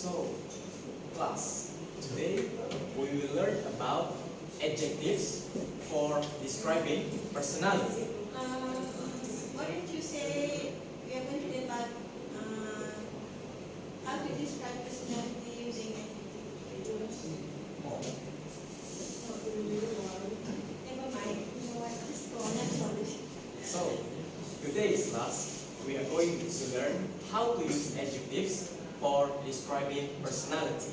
So, class, today we will learn about adjectives for describing personality. Why don't you say we are going to learn about how to describe personality using adjectives? Never mind. You know what? Just go on and polish. So, today's class we are going to learn how to use adjectives for describing personality.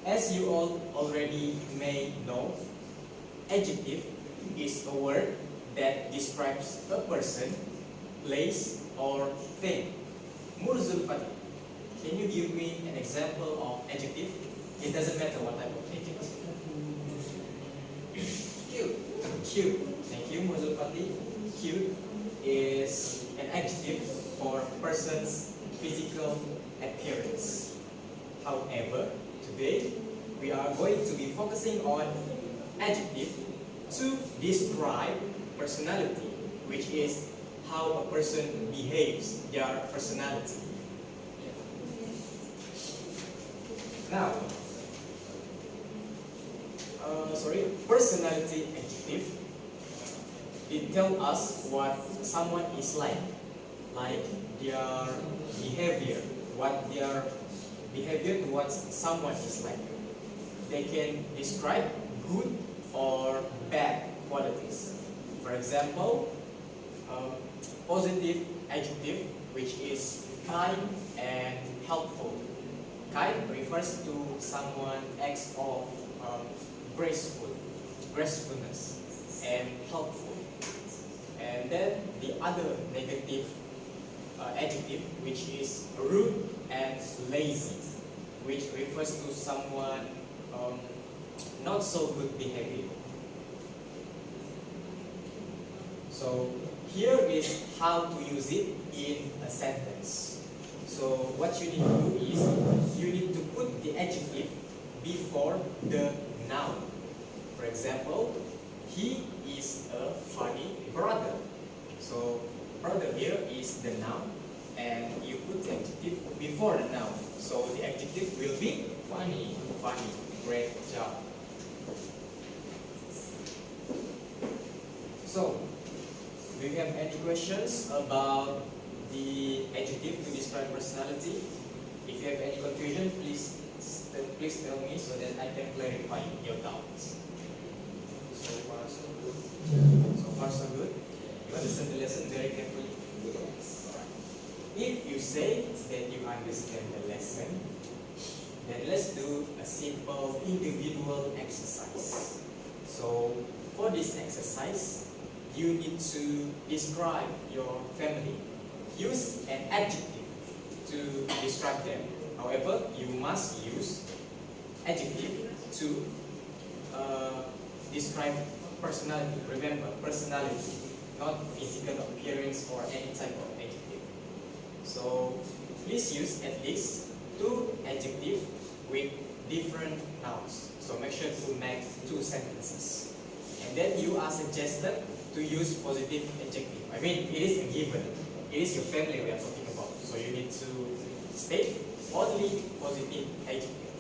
As you all already may know, adjective is a word that describes a person, place, or thing. Murzulfati, can you give me an example of adjective? It doesn't matter what type of adjective. Cute. Cute. Thank you, Murzulfati. Cute is an adjective for a person's physical appearance. However, today we are going to be focusing on adjective to describe personality, which is how a person behaves, their personality. Now, personality adjective, it tells us what someone is like their behavior, what their behavior towards someone is like. They can describe good or bad qualities. For example, positive adjective, which is kind and helpful. Kind refers to someone acts of gracefulness, and helpful. And then the other negative adjective, which is rude and lazy, which refers to someone not so good behavior. So here is how to use it in a sentence. So what you need to do is you need to put the adjective before the noun. For example, he is a funny brother. So brother here is the noun, and you put the adjective before the noun. So the adjective will be funny. Funny. Great job. So, do you have any questions about the adjective to describe personality? If you have any confusion, please tell me so that I can clarify your doubts. So far so good. So far so good. You understand the lesson very carefully. Alright. If you say that you understand the lesson, then let's do a simple individual exercise. So for this exercise, you need to describe your family. Use an adjective to describe them. However, you must use adjective to describe personality. Remember, personality, not physical appearance or any type of adjective. So please use at least 2 adjectives with different nouns. So make sure to make 2 sentences. And then you are suggested to use positive adjective. I mean, it is a given. It is your family we are talking about. So you need to state only positive adjective.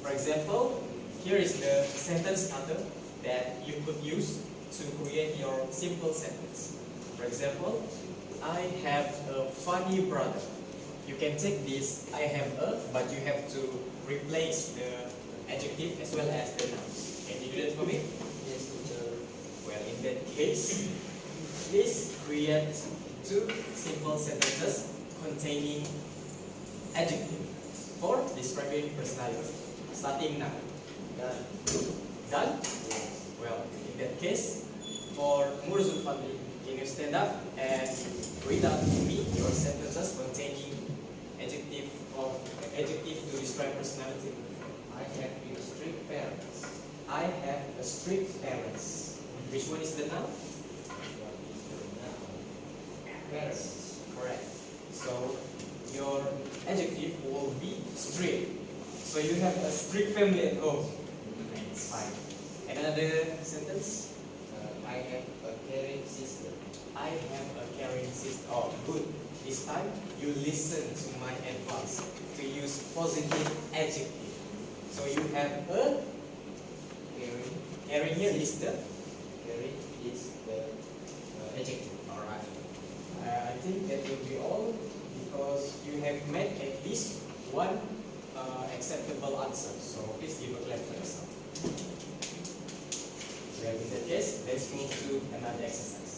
For example, here is the sentence starter that you could use to create your simple sentence. For example, I have a funny brother. You can take this I have a, but you have to replace the adjective as well as the nouns. Can you do that for me? Yes, teacher. Well, in that case, please create 2 simple sentences containing adjective for describing personality. Starting now. Done. Done? Yes. Well, in that case, for Murzulfati, can you stand up and read out to me your sentences containing adjective to describe personality? I have a strict parents. I have a strict parents. Which one is the noun? Parents. Correct. So your adjective will be strict. So you have a strict family at home. It's fine. Another sentence? I have a caring sister. I have a caring sister. Oh, good. This time you listen to my advice to use positive adjective. So you have a Caring. caring here is the. Caring is the adjective. Alright. I think that will be all because you have made at least one acceptable answer. So please give a clap for yourself. Well, in that case, let's move to another exercise.